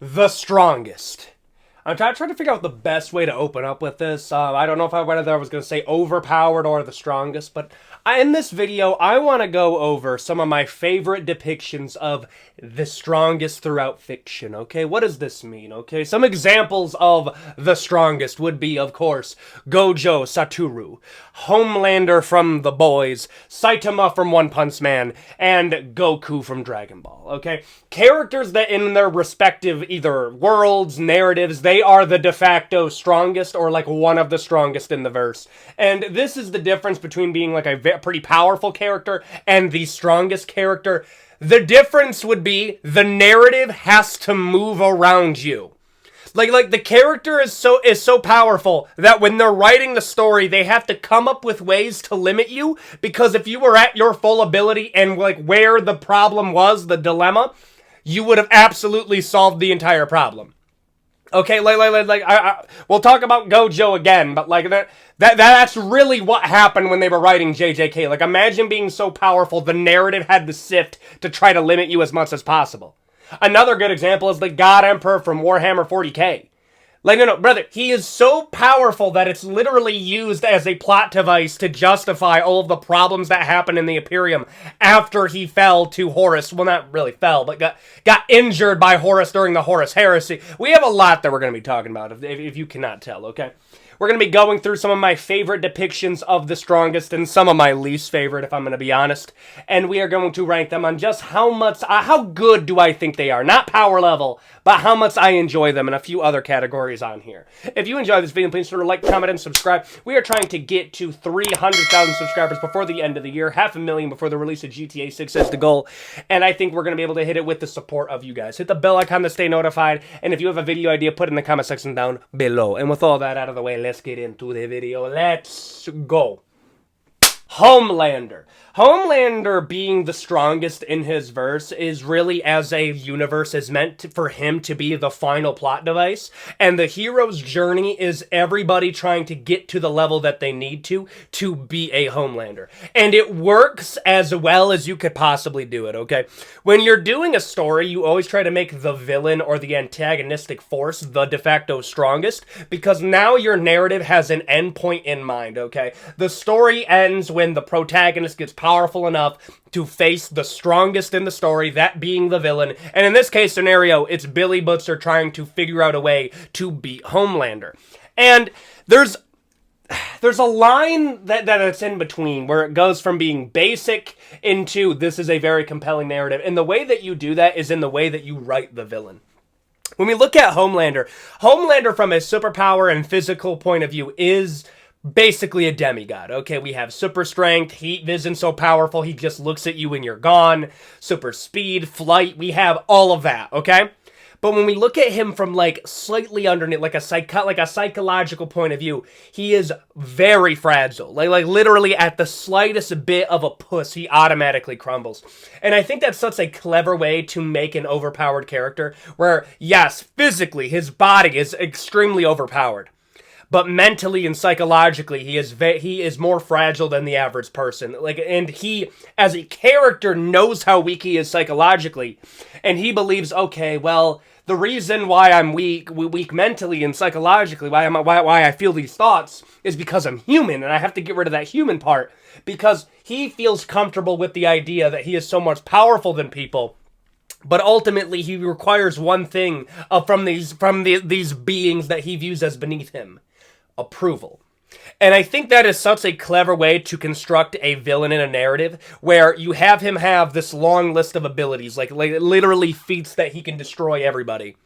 The strongest. I'm trying to figure out the best way to open up with this. I don't know whether I was going to say overpowered or the strongest, but in this video, I want to go over some of my favorite depictions of the strongest throughout fiction, okay? What does this mean, okay? Some examples of the strongest would be, of course, Gojo Satoru, Homelander from The Boys, Saitama from One Punch Man, and Goku from Dragon Ball, okay? Characters that in their respective either worlds, narratives, they are the de facto strongest or like one of the strongest in the verse. And this is the difference between being like a pretty powerful character and the strongest character. The difference would be the narrative has to move around you. Like the character is so powerful that when they're writing the story, they have to come up with ways to limit you, because if you were at your full ability and like where the problem was, the dilemma, you would have absolutely solved the entire problem. Okay, we'll talk about Gojo again, but like that's really what happened when they were writing JJK. Like, imagine being so powerful, the narrative had to sift to try to limit you as much as possible. Another good example is the God Emperor from Warhammer 40k. Like, no, brother, he is so powerful that it's literally used as a plot device to justify all of the problems that happened in the Imperium after he fell to Horus. Well, not really fell, but got injured by Horus during the Horus Heresy. We have a lot that we're going to be talking about, if you cannot tell, okay? We're going to be going through some of my favorite depictions of the strongest and some of my least favorite, if I'm going to be honest. And we are going to rank them on just how good do I think they are. Not power level, but how much I enjoy them, and a few other categories on here. If you enjoyed this video, please sort of like, comment, and subscribe. We are trying to get to 300,000 subscribers before the end of the year. 500,000 before the release of GTA 6 is the goal. And I think we're going to be able to hit it with the support of you guys. Hit the bell icon to stay notified. And if you have a video idea, put it in the comment section down below. And with all that out of the way, let's get into the video. Let's go. Homelander. Homelander being the strongest in his verse is really, as a universe, is meant for him to be the final plot device. And the hero's journey is everybody trying to get to the level that they need to be a Homelander. And it works as well as you could possibly do it, okay? When you're doing a story, you always try to make the villain or the antagonistic force the de facto strongest, because now your narrative has an endpoint in mind, okay? The story ends when the protagonist gets powerful enough to face the strongest in the story, that being the villain. And in this case scenario, it's Billy Butcher trying to figure out a way to beat Homelander. And there's a line that's in between where it goes from being basic into this is a very compelling narrative. And the way that you do that is in the way that you write the villain. When we look at Homelander from a superpower and physical point of view is basically a demigod. Okay, we have super strength, heat vision so powerful he just looks at you and you're gone, super speed, flight, we have all of that, okay? But when we look at him from like slightly underneath, like a psychological point of view, he is very fragile. Like literally at the slightest bit of a push, he automatically crumbles. And I think that's such a clever way to make an overpowered character where, yes, physically his body is extremely overpowered, but mentally and psychologically, he is more fragile than the average person. Like, and he, as a character, knows how weak he is psychologically, and he believes, okay, well, the reason why I'm weak mentally and psychologically, why I feel these thoughts, is because I'm human, and I have to get rid of that human part, because he feels comfortable with the idea that he is so much powerful than people. But ultimately, he requires one thing from these beings that he views as beneath him: approval. And I think that is such a clever way to construct a villain in a narrative where you have him have this long list of abilities, like literally feats that he can destroy everybody.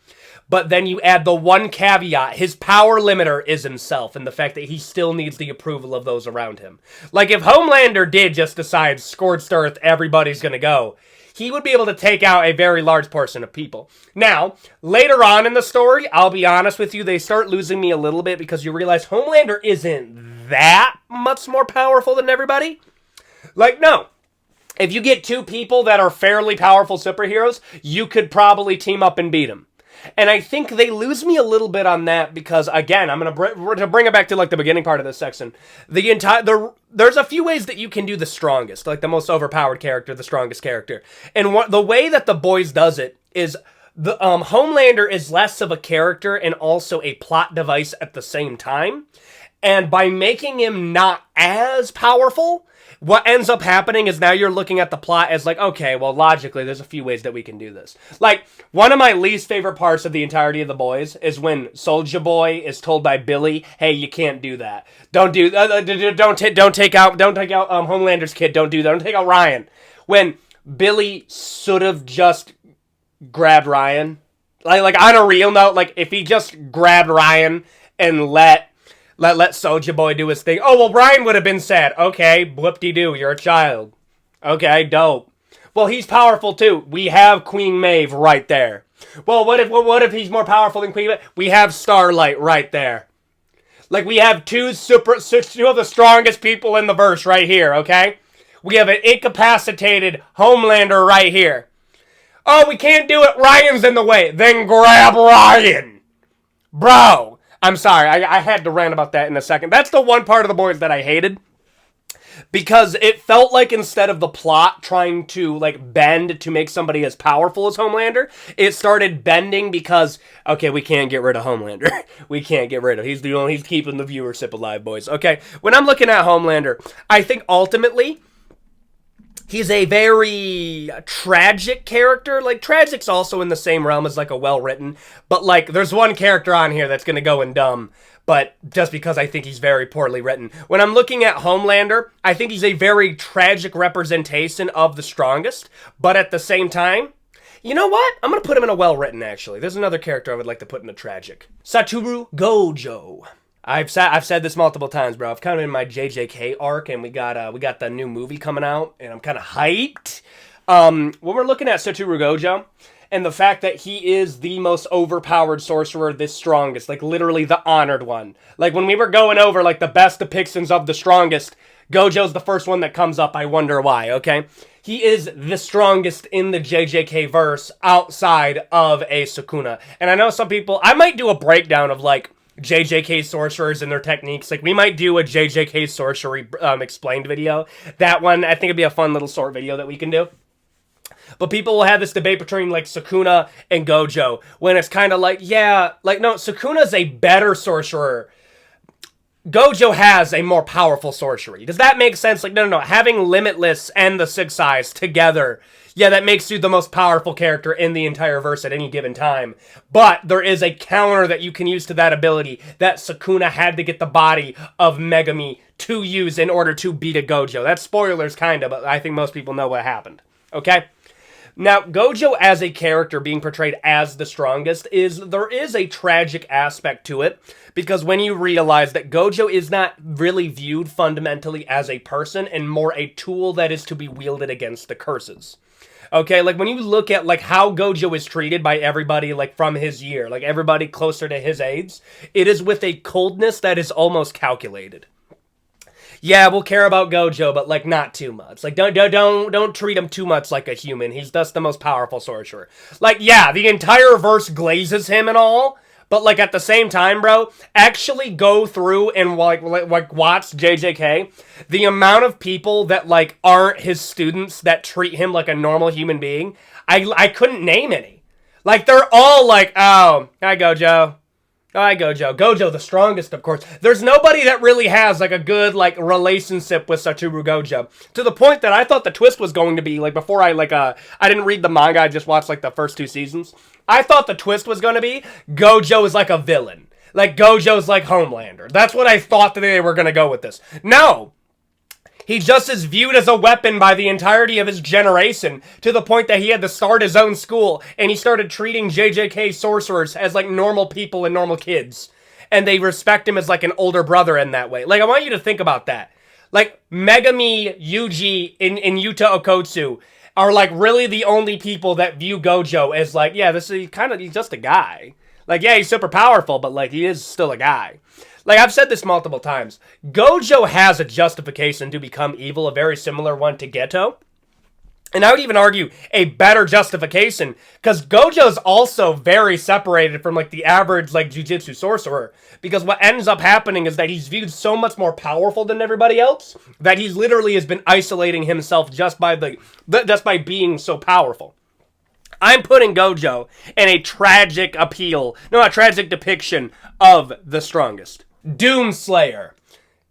But then you add the one caveat: his power limiter is himself, and the fact that he still needs the approval of those around him. Like, if Homelander did just decide scorched earth, everybody's gonna go, he would be able to take out a very large portion of people. Now, later on in the story, I'll be honest with you, they start losing me a little bit because you realize Homelander isn't that much more powerful than everybody. Like, no. If you get two people that are fairly powerful superheroes, you could probably team up and beat them. And I think they lose me a little bit on that because, again, I'm going to bring it back to like the beginning part of this section. There's a few ways that you can do the strongest, like the most overpowered character, the strongest character. And the way that The Boys does it is the Homelander is less of a character and also a plot device at the same time. And by making him not as powerful, what ends up happening is now you're looking at the plot as like, okay, well, logically, there's a few ways that we can do this. Like, one of my least favorite parts of the entirety of The Boys is when Soulja Boy is told by Billy, hey, you can't do that. Don't take out Homelander's kid. Don't do that. Don't take out Ryan. When Billy should have just grabbed Ryan. Like on a real note, like, if he just grabbed Ryan and let Soulja Boy do his thing. Oh, well, Ryan would have been sad. Okay, blip-de-doo, you're a child. Okay, dope. Well, he's powerful, too. We have Queen Maeve right there. Well, what if he's more powerful than Queen Maeve? We have Starlight right there. Like, we have two of the strongest people in the verse right here, okay? We have an incapacitated Homelander right here. Oh, we can't do it. Ryan's in the way. Then grab Ryan. Bro. I'm sorry, I had to rant about that in a second. That's the one part of The Boys that I hated. Because it felt like instead of the plot trying to, like, bend to make somebody as powerful as Homelander, it started bending because, okay, we can't get rid of Homelander. We can't get rid of him. He's keeping the viewership alive, boys. Okay, when I'm looking at Homelander, I think ultimately he's a very tragic character. Like, tragic's also in the same realm as, like, a well-written. But, like, there's one character on here that's gonna go in dumb. But just because I think he's very poorly written. When I'm looking at Homelander, I think he's a very tragic representation of the strongest. But at the same time, you know what? I'm gonna put him in a well-written, actually. There's another character I would like to put in a tragic. Satoru Gojo. I've said this multiple times, bro. I've kind of in my JJK arc, and we got the new movie coming out, and I'm kind of hyped. When we're looking at Satoru Gojo, and the fact that he is the most overpowered sorcerer, the strongest, like literally the honored one. Like when we were going over like the best depictions of the strongest, Gojo's the first one that comes up. I wonder why. Okay, he is the strongest in the JJK verse outside of a Sukuna, and I know some people. I might do a breakdown of like JJK sorcerers and their techniques. Like, we might do a JJK sorcery explained video. That one, I think it'd be a fun little short video that we can do. But people will have this debate between, like, Sukuna and Gojo, when it's kind of like, yeah, like, no, Sukuna's a better sorcerer. Gojo has a more powerful sorcery. Does that make sense? Like, no. Having Limitless and the Six Eyes together, yeah, that makes you the most powerful character in the entire verse at any given time. But there is a counter that you can use to that ability that Sukuna had to get the body of Megami to use in order to beat a Gojo. That's spoilers, kind of, but I think most people know what happened. Okay? Now, Gojo as a character being portrayed as the strongest there is a tragic aspect to it, because when you realize that Gojo is not really viewed fundamentally as a person and more a tool that is to be wielded against the curses. Okay, like when you look at like how Gojo is treated by everybody like from his year, like everybody closer to his age, it is with a coldness that is almost calculated. Yeah, we'll care about Gojo, but like not too much. Like don't treat him too much like a human. He's thus the most powerful sorcerer. Like, yeah, the entire verse glazes him and all, but like at the same time, bro, actually go through and like watch JJK. The amount of people that like aren't his students that treat him like a normal human being, I couldn't name any. Like they're all like, oh, hi Gojo. Hi, Gojo. Gojo, the strongest, of course. There's nobody that really has, like, a good, like, relationship with Satoru Gojo. To the point that I thought the twist was going to be, like, before I didn't read the manga, I just watched, like, the first 2 seasons. I thought the twist was going to be Gojo is, like, a villain. Like, Gojo's, like, Homelander. That's what I thought that they were going to go with this. No! He just is viewed as a weapon by the entirety of his generation, to the point that he had to start his own school, and he started treating JJK sorcerers as, like, normal people and normal kids. And they respect him as, like, an older brother in that way. Like, I want you to think about that. Like, Megami, Yuji, and Yuta Okotsu are, like, really the only people that view Gojo as, like, yeah, he's just a guy. Like, yeah, he's super powerful, but, like, he is still a guy. Like, I've said this multiple times. Gojo has a justification to become evil, a very similar one to Geto. And I would even argue a better justification, because Gojo's also very separated from, like, the average, like, jujitsu sorcerer. Because what ends up happening is that he's viewed so much more powerful than everybody else, that he literally has been isolating himself just by being so powerful. I'm putting Gojo in a tragic appeal, no, a tragic depiction of the strongest. Doomslayer.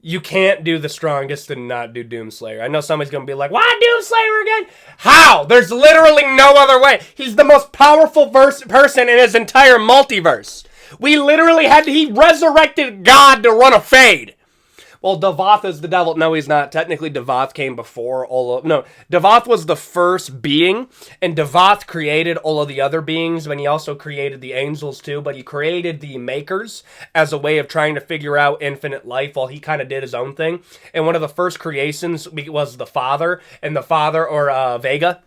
You can't do the strongest and not do Doomslayer. I know somebody's going to be like, why Doomslayer again? How? There's literally no other way. He's the most powerful person in his entire multiverse. We literally he resurrected God to run a fade. Well, Devoth is the devil. No, he's not. Technically, Devoth came before all of... No, Devoth was the first being, and Devoth created all of the other beings, but he also created the angels, too. But he created the Makers as a way of trying to figure out infinite life while he kind of did his own thing. And one of the first creations was the Father, and the Father, or Vega,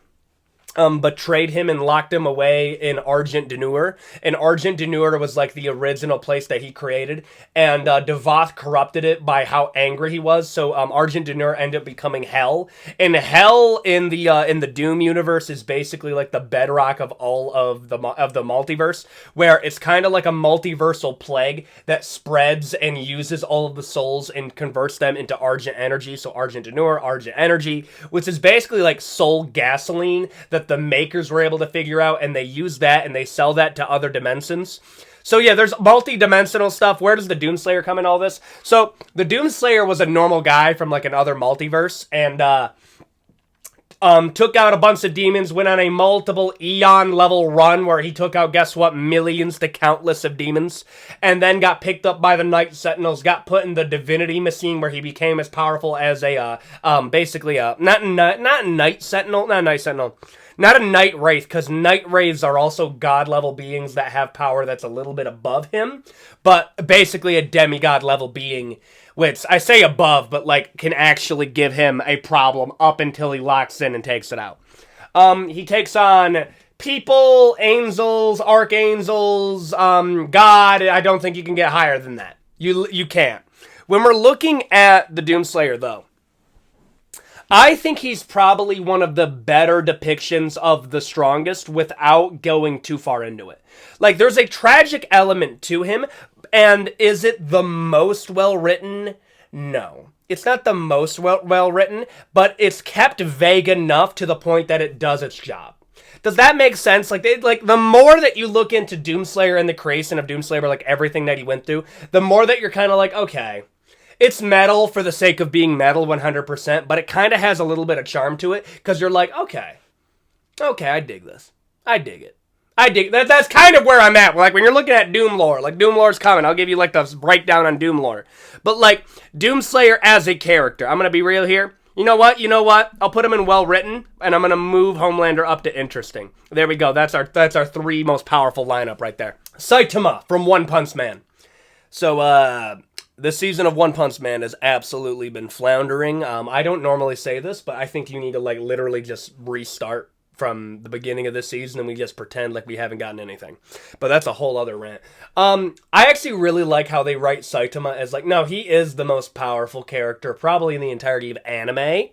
betrayed him and locked him away in Argent D'Nur. And Argent D'Nur was like the original place that he created. And Devoth corrupted it by how angry he was. So Argent D'Nur ended up becoming Hell. And Hell in the Doom universe is basically like the bedrock of all of the multiverse, where it's kind of like a multiversal plague that spreads and uses all of the souls and converts them into Argent energy. So Argent D'Nur, Argent energy, which is basically like soul gasoline that the Makers were able to figure out, and they use that and they sell that to other dimensions. So yeah, there's multi-dimensional stuff. Where does the Doomslayer come in all this? So the Doomslayer was a normal guy from like another multiverse, and took out a bunch of demons, went on a multiple eon level run where he took out, guess what, millions to countless of demons, and then got picked up by the Night Sentinels, got put in the Divinity Machine where he became as powerful as a, basically a, not Night Sentinel, not a Night Wraith, because Night Wraiths are also god-level beings that have power that's a little bit above him, but basically a demigod-level being, which I say above, but like can actually give him a problem up until he locks in and takes it out. He takes on people, angels, archangels, God. I don't think you can get higher than that. You can't. When we're looking at the Doomslayer, though, I think he's probably one of the better depictions of the strongest without going too far into it. Like, there's a tragic element to him, and is it the most well-written? No. It's not the most well-written, but it's kept vague enough to the point that it does its job. Does that make sense? Like, the more that you look into Doomslayer and the creation of Doomslayer, like everything that he went through, the more that you're kind of like, okay, it's metal for the sake of being metal 100%, but it kind of has a little bit of charm to it, because you're like, okay, I dig this. I dig it. That's kind of where I'm at. Like, when you're looking at Doom lore, like, Doom lore's coming. I'll give you, like, the breakdown on Doom lore. But, like, Doomslayer as a character, I'm going to be real here. You know what? I'll put him in well-written, and I'm going to move Homelander up to interesting. There we go. That's our three most powerful lineup right there. Saitama from One Punch Man. So, this season of One Punch Man has absolutely been floundering. I don't normally say this, but I think you need to, like, literally just restart from the beginning of this season and we just pretend like we haven't gotten anything. But that's a whole other rant. I actually really like how they write Saitama as, like, no, he is the most powerful character probably in the entirety of anime.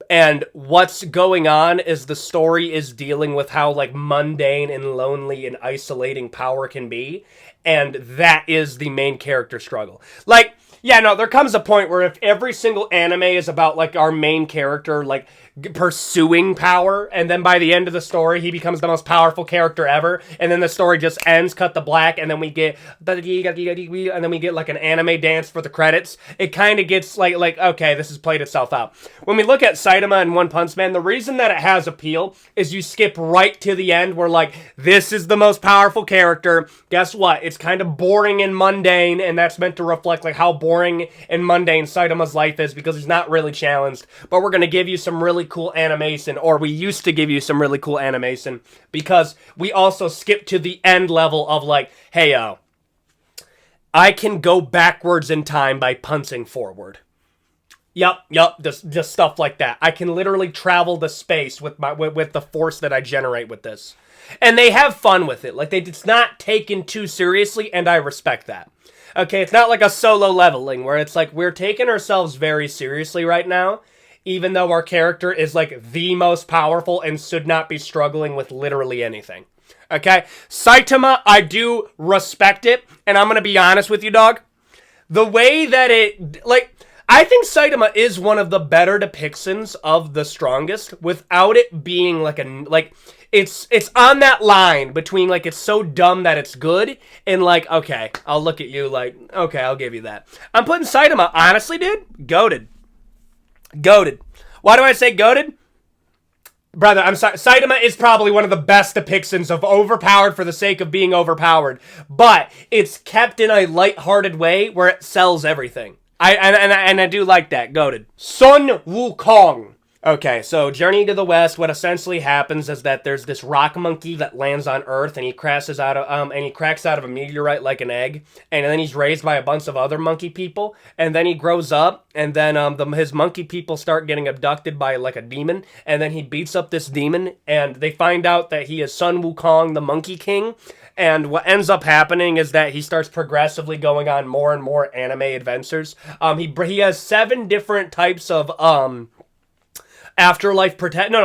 And what's going on is the story is dealing with how, like, mundane and lonely and isolating power can be. And that is the main character struggle. Like, yeah, no, there comes a point where if every single anime is about, like, our main character, like, pursuing power, and then by the end of the story, he becomes the most powerful character ever, and then the story just ends, cut the black, and then we get, like, an anime dance for the credits. It kind of gets, like, okay, this has played itself out. When we look at Saitama and One Punch Man, the reason that it has appeal is you skip right to the end where, like, this is the most powerful character. Guess what? It's kind of boring and mundane, and that's meant to reflect, like, how boring and mundane Saitama's life is because he's not really challenged. But we're going to give you some really cool animation, or we used to give you some really cool animation, because we also skipped to the end level of, like, hey, yo, I can go backwards in time by punching forward. Yup, just stuff like that. I can literally travel the space with the force that I generate with this. And they have fun with it. Like, it's not taken too seriously, and I respect that. Okay, it's not like a solo leveling, where it's like, we're taking ourselves very seriously right now, even though our character is, like, the most powerful and should not be struggling with literally anything. Okay? Saitama, I do respect it, and I'm gonna be honest with you, dog. The way that it, like, I think Saitama is one of the better depictions of the strongest without it being like it's on that line between like it's so dumb that it's good and like, okay, I'll look at you like, okay, I'll give you that. I'm putting Saitama, honestly, dude, goated. Goated. Why do I say goated? Brother, I'm sorry. Saitama is probably one of the best depictions of overpowered for the sake of being overpowered, but it's kept in a lighthearted way where it sells everything. I do like that. Goated. Sun Wukong. Okay, so Journey to the West, what essentially happens is that there's this rock monkey that lands on Earth and he cracks out of a meteorite like an egg, and then he's raised by a bunch of other monkey people, and then he grows up, and then his monkey people start getting abducted by like a demon, and then he beats up this demon, and they find out that he is Sun Wukong, the Monkey King. And what ends up happening is that he starts progressively going on more and more anime adventures. He has 7 different types of afterlife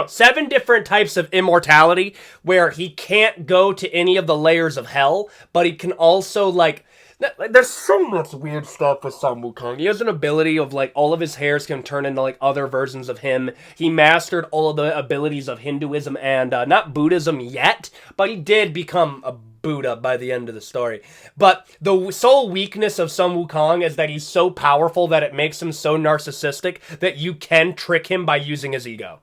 seven different types of immortality where he can't go to any of the layers of hell, but he can also like there's so much weird stuff with Sun Wukong. He has an ability of like all of his hairs can turn into like other versions of him. He mastered all of the abilities of Hinduism and not Buddhism yet, but he did become a Buddha by the end of the story. But the sole weakness of Sun Wukong is that he's so powerful that it makes him so narcissistic that you can trick him by using his ego.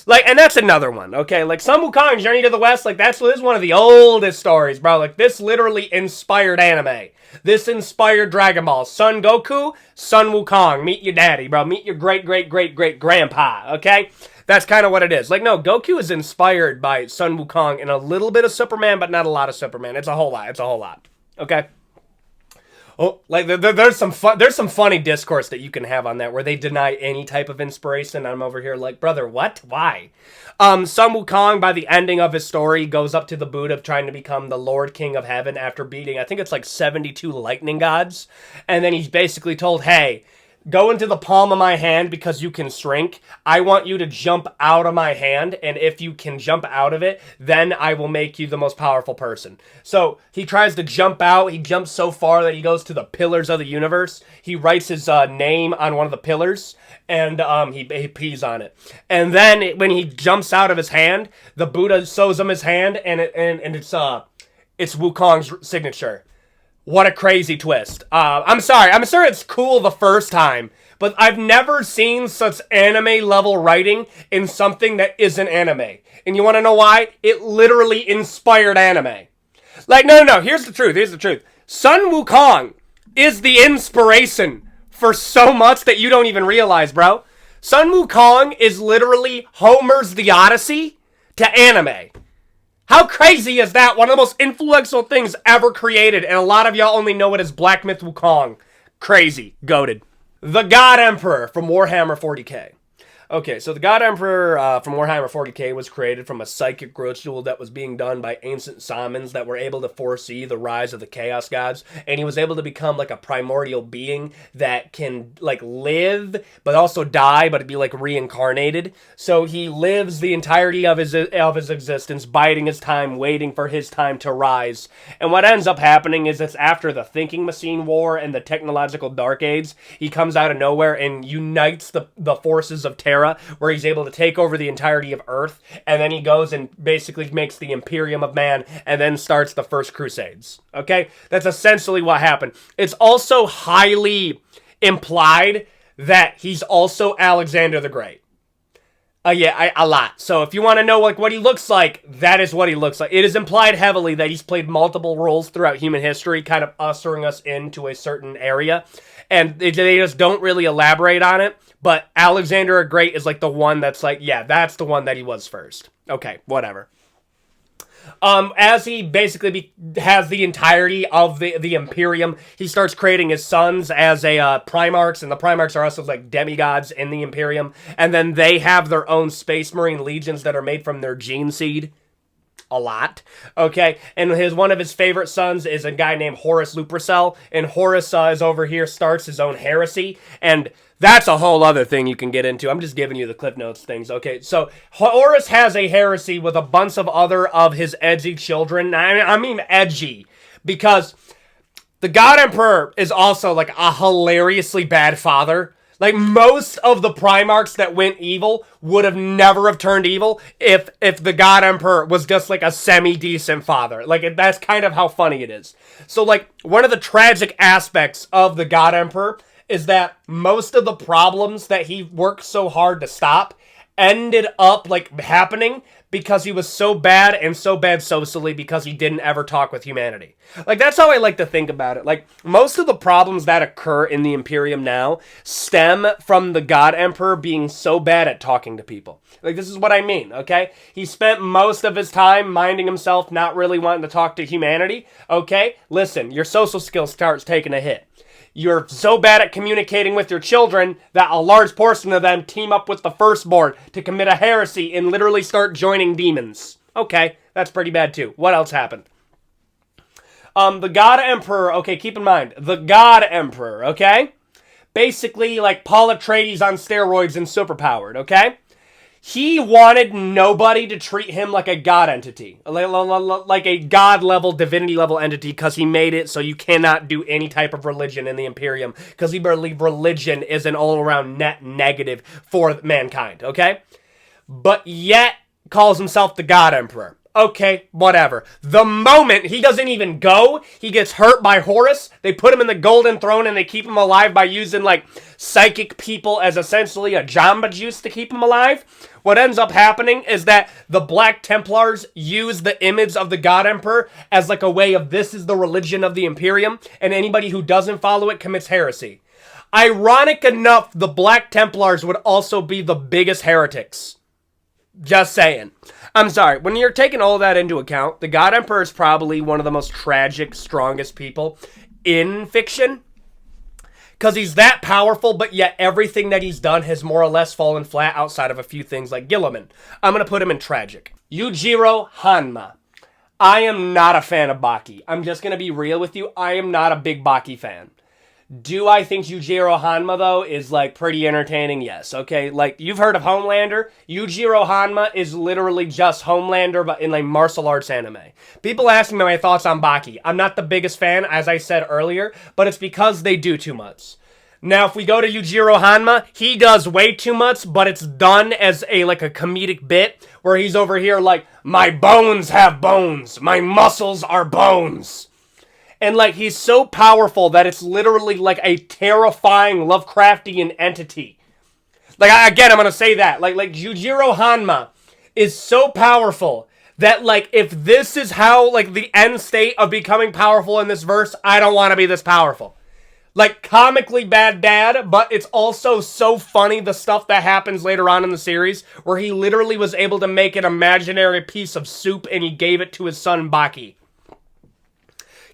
Like, and that's another one, okay? Like, Sun Wukong's Journey to the West, like, this is one of the oldest stories, bro. Like, this literally inspired anime. This inspired Dragon Ball. Son Goku, Sun Wukong. Meet your daddy, bro. Meet your great-great-great-great-grandpa, okay? That's kind of what it is. Like, no, Goku is inspired by Sun Wukong and a little bit of Superman, but not a lot of Superman. It's a whole lot. It's a whole lot, okay? Oh, like there's some funny discourse that you can have on that where they deny any type of inspiration. I'm over here like, brother, what? Why? Sun Wukong, by the ending of his story, goes up to the Buddha trying to become the Lord King of Heaven after beating, I think it's like 72 lightning gods. And then he's basically told, hey, go into the palm of my hand because you can shrink. I want you to jump out of my hand, and if you can jump out of it, then I will make you the most powerful person. So he tries to jump out. He jumps so far that he goes to the pillars of the universe. He writes his name on one of the pillars, and he pees on it. And then when he jumps out of his hand, the Buddha sews him his hand, and it's Wukong's signature. What a crazy twist. I'm sorry. I'm sure it's cool the first time, but I've never seen such anime-level writing in something that isn't anime. And you want to know why? It literally inspired anime. Like, no. Here's the truth. Sun Wukong is the inspiration for so much that you don't even realize, bro. Sun Wukong is literally Homer's The Odyssey to anime. How crazy is that? One of the most influential things ever created, and a lot of y'all only know it as Black Myth Wukong. Crazy. Goated. The God Emperor from Warhammer 40k. Okay, so the God Emperor from Warhammer 40k was created from a psychic ritual that was being done by ancient shamans that were able to foresee the rise of the Chaos Gods, and he was able to become like a primordial being that can like live, but also die, but be like reincarnated. So he lives the entirety of his existence, biding his time, waiting for his time to rise. And what ends up happening is it's after the Thinking Machine War and the Technological Dark Age, he comes out of nowhere and unites the forces of Terra, where he's able to take over the entirety of Earth, and then he goes and basically makes the Imperium of Man, and then starts the First Crusades. Okay? That's essentially what happened. It's also highly implied that he's also Alexander the Great. A lot. So if you want to know like what he looks like, that is what he looks like. It is implied heavily that he's played multiple roles throughout human history, kind of ushering us into a certain area, and they just don't really elaborate on it. But Alexander the Great is like the one that's like, yeah, that's the one that he was first. Okay, whatever. As he basically has the entirety of the Imperium, he starts creating his sons as Primarchs, and the Primarchs are also like demigods in the Imperium, and then they have their own Space Marine legions that are made from their gene seed. A lot. Okay, and one of his favorite sons is a guy named Horus Lupercell, and Horus is over here, starts his own heresy, and that's a whole other thing you can get into. I'm just giving you the Cliff Notes things, okay? So, Horus has a heresy with a bunch of other of his edgy children. I mean edgy, because the God Emperor is also, like, a hilariously bad father. Like, most of the Primarchs that went evil would have never have turned evil if the God Emperor was just, like, a semi-decent father. Like, that's kind of how funny it is. So, like, one of the tragic aspects of the God Emperor is that most of the problems that he worked so hard to stop ended up, like, happening because he was so bad and so bad socially because he didn't ever talk with humanity. Like, that's how I like to think about it. Like, most of the problems that occur in the Imperium now stem from the God Emperor being so bad at talking to people. Like, this is what I mean, okay? He spent most of his time minding himself, not really wanting to talk to humanity, okay? Listen, your social skills starts taking a hit. You're so bad at communicating with your children that a large portion of them team up with the firstborn to commit a heresy and literally start joining demons. Okay, that's pretty bad too. What else happened? The God Emperor, okay, keep in mind, the God Emperor, okay? Basically, like Paul Atreides on steroids and superpowered, okay? He wanted nobody to treat him like a god entity. Like a god-level, divinity-level entity, because he made it so you cannot do any type of religion in the Imperium, because he believed religion is an all-around net negative for mankind, okay? But yet calls himself the God Emperor. Okay, whatever. The moment he doesn't even go, he gets hurt by Horus, they put him in the Golden Throne and they keep him alive by using, like, psychic people as essentially a Jamba Juice to keep him alive. What ends up happening is that the Black Templars use the image of the God Emperor as, like, a way of this is the religion of the Imperium, and anybody who doesn't follow it commits heresy. Ironic enough, the Black Templars would also be the biggest heretics. Just saying. I'm sorry, when you're taking all that into account, the God Emperor is probably one of the most tragic, strongest people in fiction. Because he's that powerful, but yet everything that he's done has more or less fallen flat outside of a few things like Gilliman. I'm going to put him in tragic. Yujiro Hanma. I am not a fan of Baki. I'm just going to be real with you. I am not a big Baki fan. Do I think Yujiro Hanma, though, is, like, pretty entertaining? Yes, okay? Like, you've heard of Homelander. Yujiro Hanma is literally just Homelander, but in, like, martial arts anime. People ask me my thoughts on Baki. I'm not the biggest fan, as I said earlier, but it's because they do too much. Now, if we go to Yujiro Hanma, he does way too much, but it's done as a, like, a comedic bit, where he's over here like, my bones have bones, my muscles are bones. And, like, he's so powerful that it's literally, like, a terrifying Lovecraftian entity. Like, again, I'm gonna say that. Like Yujiro Hanma is so powerful that, like, if this is how, like, the end state of becoming powerful in this verse, I don't want to be this powerful. Like, comically bad dad, but it's also so funny the stuff that happens later on in the series, where he literally was able to make an imaginary piece of soup and he gave it to his son Baki.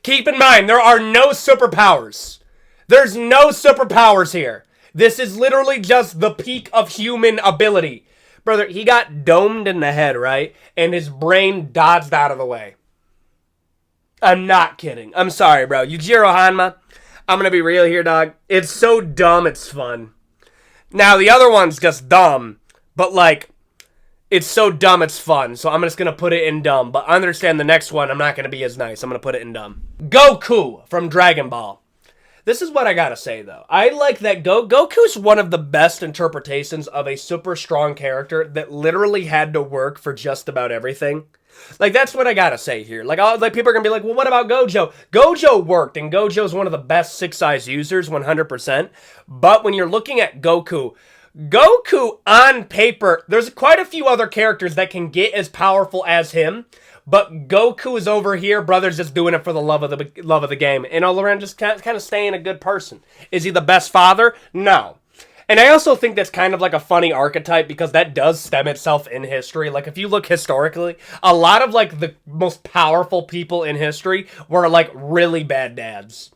Keep in mind, there are no superpowers. There's no superpowers here. This is literally just the peak of human ability. Brother, he got domed in the head, right? And his brain dodged out of the way. I'm not kidding. I'm sorry, bro. Yujiro Hanma, I'm gonna be real here, dog. It's so dumb, it's fun. Now, the other one's just dumb, but, like, it's so dumb it's fun, so I'm just going to put it in dumb. But understand the next one, I'm not going to be as nice. I'm going to put it in dumb. Goku from Dragon Ball. This is what I gotta say, though. I like that Goku's one of the best interpretations of a super strong character that literally had to work for just about everything. Like, that's what I gotta say here. Like, people are gonna be like, well, what about Gojo? Gojo worked, and Gojo's one of the best 6-size users, 100%. But when you're looking at Goku on paper, there's quite a few other characters that can get as powerful as him, but Goku is over here, brother's just doing it for the love of the game, and all around just kind of staying a good person. Is he the best father? No. And I also think that's kind of like a funny archetype because that does stem itself in history. Like, if you look historically, a lot of, like, the most powerful people in history were, like, really bad dads.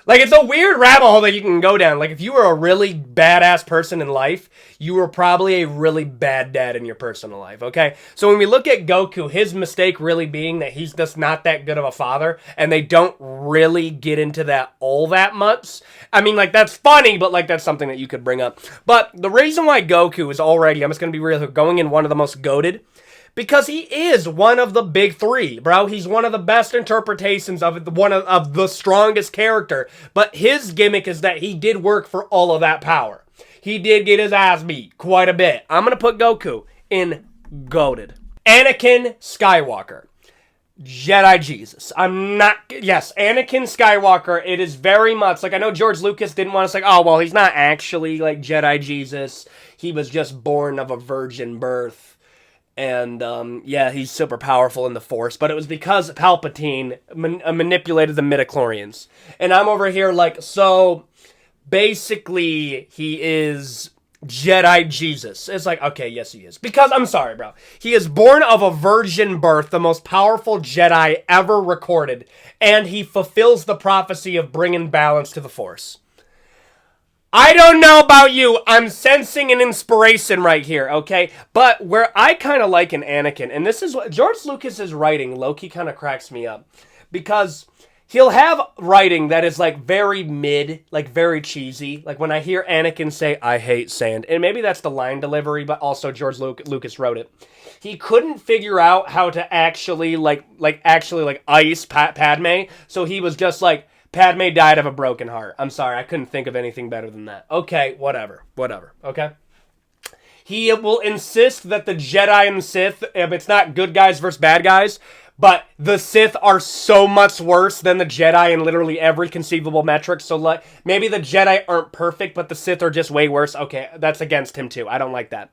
Like, it's a weird rabbit hole that you can go down. Like, if you were a really badass person in life, you were probably a really bad dad in your personal life, okay? So when we look at Goku, his mistake really being that he's just not that good of a father, and they don't really get into that all that much. I mean, like, that's funny, but, like, that's something that you could bring up. But the reason why Goku is already, I'm just going to be real, going in one of the most goated, Because he is one of the big three, bro. He's one of the best interpretations of one of the strongest character. But his gimmick is that he did work for all of that power. He did get his ass beat quite a bit. I'm going to put Goku in goated. Anakin Skywalker. Jedi Jesus. Yes, Anakin Skywalker, it is very much, like, I know George Lucas didn't want to say, oh, well, he's not actually, like, Jedi Jesus. He was just born of a virgin birth. And, yeah, he's super powerful in the Force. But it was because Palpatine manipulated the midichlorians. And I'm over here like, so, basically, he is Jedi Jesus. It's like, okay, yes he is. Because, I'm sorry, bro. He is born of a virgin birth, the most powerful Jedi ever recorded, and he fulfills the prophecy of bringing balance to the Force. I don't know about you, I'm sensing an inspiration right here, okay? But where I kind of like an Anakin, and this is what George Lucas's writing, low-key kind of cracks me up, because he'll have writing that is, like, very mid, like, very cheesy. Like, when I hear Anakin say, I hate sand, and maybe that's the line delivery, but also George Lucas wrote it. He couldn't figure out how to actually, ice Padme, so he was just like, Padme died of a broken heart. I'm sorry, I couldn't think of anything better than that. Okay, whatever, okay? He will insist that the Jedi and Sith, if it's not good guys versus bad guys, but the Sith are so much worse than the Jedi in literally every conceivable metric. So, like, maybe the Jedi aren't perfect, but the Sith are just way worse. Okay, that's against him too. I don't like that.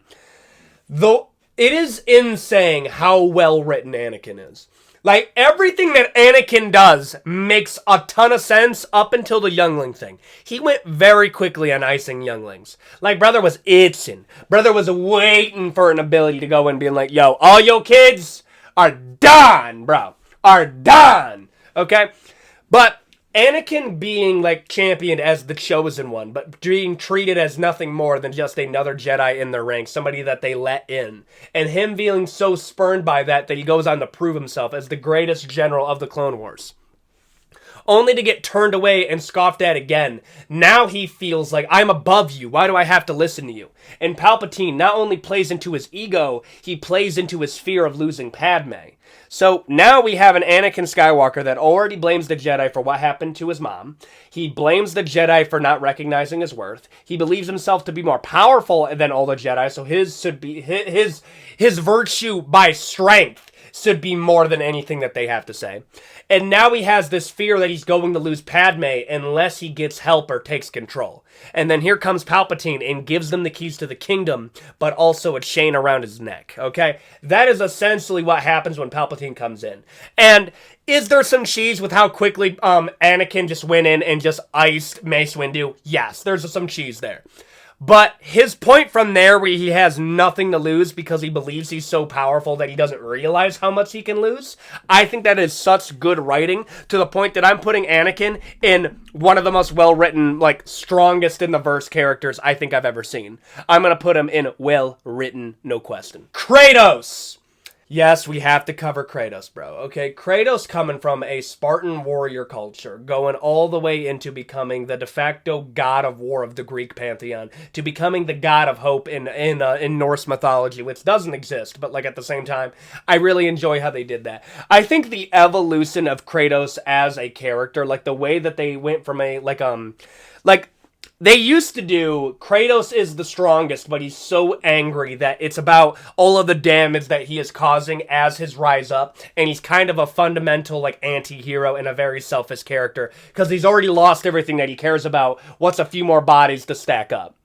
Though, it is insane how well written Anakin is. Like, everything that Anakin does makes a ton of sense up until the youngling thing. He went very quickly on icing younglings. Like, brother was itching. Brother was waiting for an ability to go and being like, yo, all your kids are done, bro. Are done. Okay? But Anakin being, like, championed as the chosen one, but being treated as nothing more than just another Jedi in their ranks, somebody that they let in. And him feeling so spurned by that he goes on to prove himself as the greatest general of the Clone Wars. Only to get turned away and scoffed at again. Now he feels like, I'm above you. Why do I have to listen to you? And Palpatine not only plays into his ego, he plays into his fear of losing Padme. So now we have an Anakin Skywalker that already blames the Jedi for what happened to his mom. He blames the Jedi for not recognizing his worth. He believes himself to be more powerful than all the Jedi, so his should be his virtue by strength should be more than anything that they have to say. And now he has this fear that he's going to lose Padme unless he gets help or takes control. And then here comes Palpatine and gives them the keys to the kingdom, but also a chain around his neck, okay? That is essentially what happens when Palpatine comes in. And is there some cheese with how quickly Anakin just went in and just iced Mace Windu? Yes, there's some cheese there. But his point from there where he has nothing to lose because he believes he's so powerful that he doesn't realize how much he can lose, I think that is such good writing to the point that I'm putting Anakin in one of the most well-written, like, strongest in the verse characters I think I've ever seen. I'm going to put him in well-written, no question. Kratos! Yes, we have to cover Kratos, bro. Okay, Kratos coming from a Spartan warrior culture, going all the way into becoming the de facto god of war of the Greek pantheon, to becoming the god of hope in Norse mythology, which doesn't exist, but, like, at the same time, I really enjoy how they did that. I think the evolution of Kratos as a character, like, the way that they went from a, they used to do, Kratos is the strongest, but he's so angry that it's about all of the damage that he is causing as his rise up, and he's kind of a fundamental, like, anti-hero and a very selfish character, because he's already lost everything that he cares about. What's a few more bodies to stack up?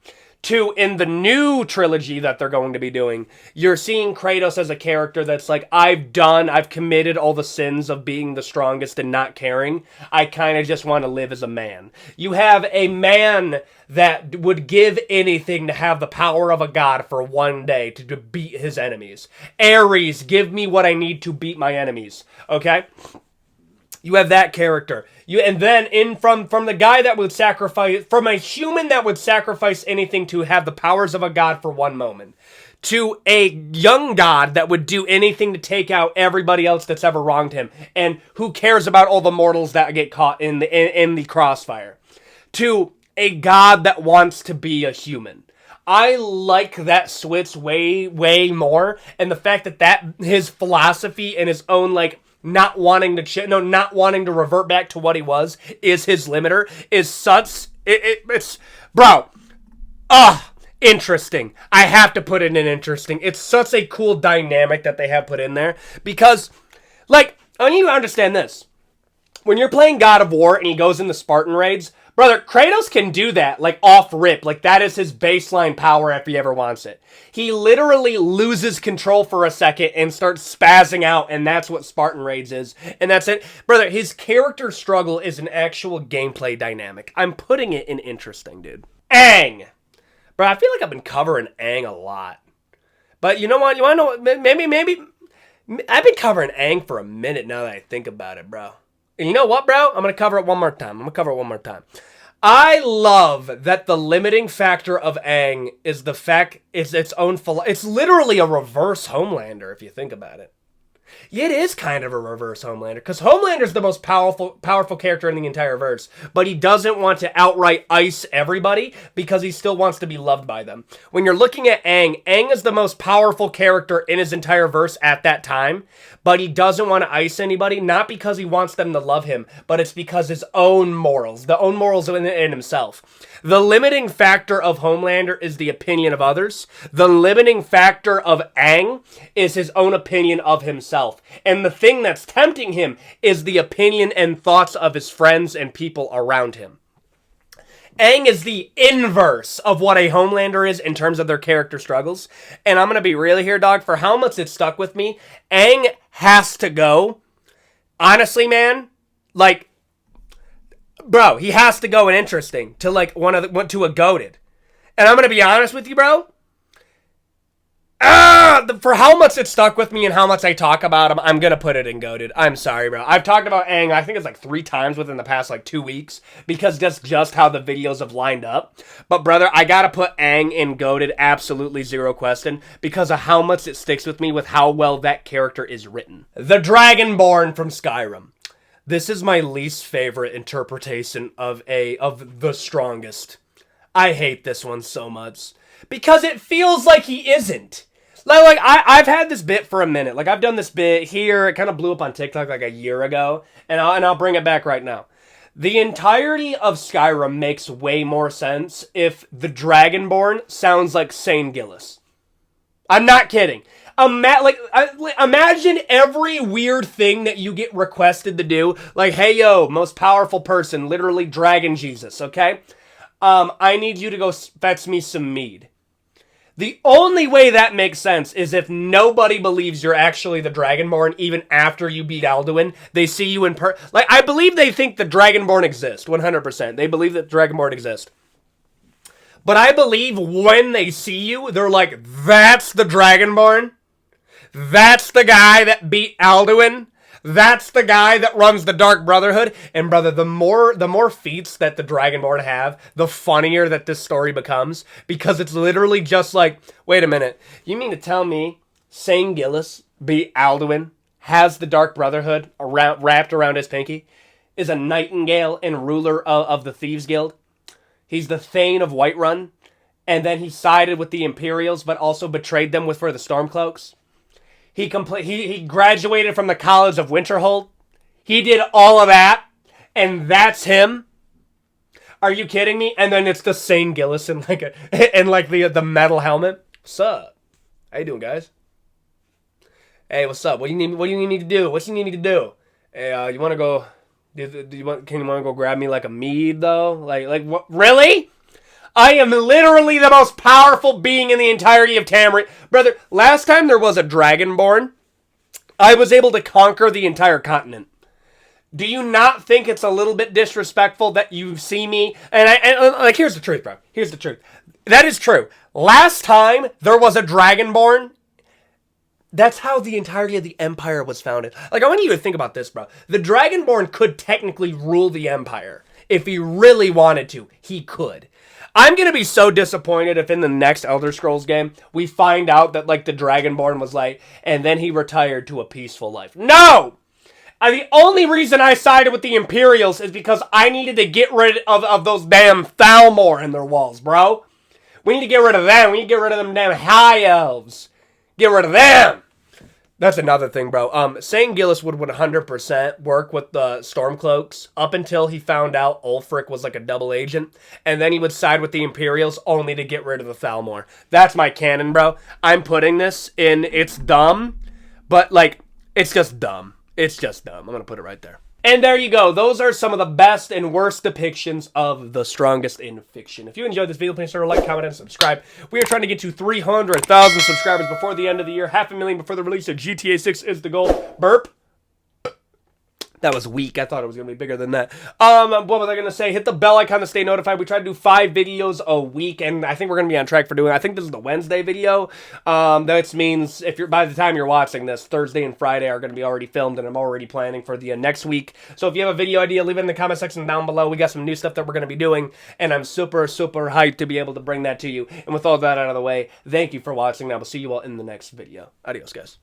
Two, in the new trilogy that they're going to be doing, you're seeing Kratos as a character that's like, I've committed all the sins of being the strongest and not caring. I kind of just want to live as a man. You have a man that would give anything to have the power of a god for one day to beat his enemies. Ares, give me what I need to beat my enemies. Okay? You have that character. And then from the guy that would sacrifice, from a human that would sacrifice anything to have the powers of a god for one moment, to a young god that would do anything to take out everybody else that's ever wronged him, and who cares about all the mortals that get caught in the crossfire, to a god that wants to be a human. I like that switch way, way more. And the fact that his philosophy and his own, like, not wanting to revert back to what he was is his limiter is such, it's, bro, interesting. I have to put it in interesting. It's such a cool dynamic that they have put in there because, like, I need you to understand this. When you're playing God of War and he goes in the Spartan raids, brother, Kratos can do that, like, off rip. Like, that is his baseline power if he ever wants it. He literally loses control for a second and starts spazzing out, and that's what Spartan raids is. And that's it. Brother, his character struggle is an actual gameplay dynamic. I'm putting it in interesting, dude. Aang. Bro, I feel like I've been covering Aang a lot. But you know what? You want to know? Maybe. I've been covering Aang for a minute now that I think about it, bro. And you know what, bro? I'm going to cover it one more time. I love that the limiting factor of Aang is the fact it's its own it's literally a reverse Homelander if you think about it. It is kind of a reverse Homelander, because Homelander's the most powerful character in the entire verse, but he doesn't want to outright ice everybody because he still wants to be loved by them. When you're looking at Aang, Aang is the most powerful character in his entire verse at that time, but he doesn't want to ice anybody, not because he wants them to love him, but it's because his own morals, in himself. The limiting factor of Homelander is the opinion of others. The limiting factor of Aang is his own opinion of himself. And the thing that's tempting him is the opinion and thoughts of his friends and people around him. Aang is the inverse of what a Homelander is in terms of their character struggles. And I'm going to be real here, dog. For how much it stuck with me, Aang has to go. Honestly, man, like, bro, he has to go in interesting to, like, to a goated. And I'm going to be honest with you, bro. For how much it stuck with me and how much I talk about him, I'm going to put it in goated. I'm sorry, bro. I've talked about Aang, I think it's like 3 times within the past, like, 2 weeks, because that's just how the videos have lined up. But, brother, I got to put Aang in goated, absolutely zero question, because of how much it sticks with me with how well that character is written. The Dragonborn from Skyrim. This is my least favorite interpretation of the strongest. I hate this one so much. Because it feels like he isn't. Like I've had this bit for a minute. Like, I've done this bit here. It kind of blew up on TikTok like a year ago. And I'll bring it back right now. The entirety of Skyrim makes way more sense if the Dragonborn sounds like Sane Gillis. I'm not kidding. Imagine every weird thing that you get requested to do. Like, hey, yo, most powerful person, literally Dragon Jesus, okay? I need you to go fetch me some mead. The only way that makes sense is if nobody believes you're actually the Dragonborn, even after you beat Alduin. They see you in like, I believe they think the Dragonborn exist, 100%. They believe that Dragonborn exist. But I believe when they see you, they're like, that's the Dragonborn? That's the guy that beat Alduin? That's the guy that runs the Dark Brotherhood? And brother, the more feats that the Dragonborn have, the funnier that this story becomes. Because it's literally just like, wait a minute, you mean to tell me Sane Gillis beat Alduin, has the Dark Brotherhood wrapped around his pinky, is a nightingale and ruler of the Thieves Guild? He's the Thane of Whiterun, and then he sided with the Imperials, but also betrayed them for the Stormcloaks. He graduated from the College of Winterhold. He did all of that, and that's him. Are you kidding me? And then it's the Sane Gillis in the metal helmet. What's up? How you doing, guys? Hey, what's up? What do you need me to do? What you need me to do? Hey, you want to go? Can you want to go grab me like a mead though? Like what? Really? I am literally the most powerful being in the entirety of Tamriel. Brother, last time there was a Dragonborn, I was able to conquer the entire continent. Do you not think it's a little bit disrespectful that you see me? And here's the truth, bro. Here's the truth. That is true. Last time there was a Dragonborn, that's how the entirety of the Empire was founded. Like, I want you to think about this, bro. The Dragonborn could technically rule the Empire. If he really wanted to, he could. I'm going to be so disappointed if in the next Elder Scrolls game, we find out that, like, the Dragonborn was like, and then he retired to a peaceful life. No! The only reason I sided with the Imperials is because I needed to get rid of those damn Thalmor in their walls, bro. We need to get rid of them. We need to get rid of them damn high elves. Get rid of them. That's another thing, bro. Saying Gillis would 100% work with the Stormcloaks up until he found out Ulfric was like a double agent, and then he would side with the Imperials only to get rid of the Thalmor. That's my canon, bro. I'm putting this in. It's dumb, but like it's just dumb. It's just dumb. I'm gonna put it right there. And there you go. Those are some of the best and worst depictions of the strongest in fiction. If you enjoyed this video, please sure to like, comment, and subscribe. We are trying to get to 300,000 subscribers before the end of the year. 500,000 before the release of GTA 6 is the goal. Burp. That was weak. I thought it was going to be bigger than that. What was I going to say? Hit the bell icon to stay notified. We try to do 5 videos a week, and I think we're going to be on track for doing. I think this is the Wednesday video. That means if you're by the time you're watching this, Thursday and Friday are going to be already filmed, and I'm already planning for the next week. So if you have a video idea, leave it in the comment section down below. We got some new stuff that we're going to be doing, and I'm super, super hyped to be able to bring that to you. And with all that out of the way, thank you for watching. I will see you all in the next video. Adios, guys.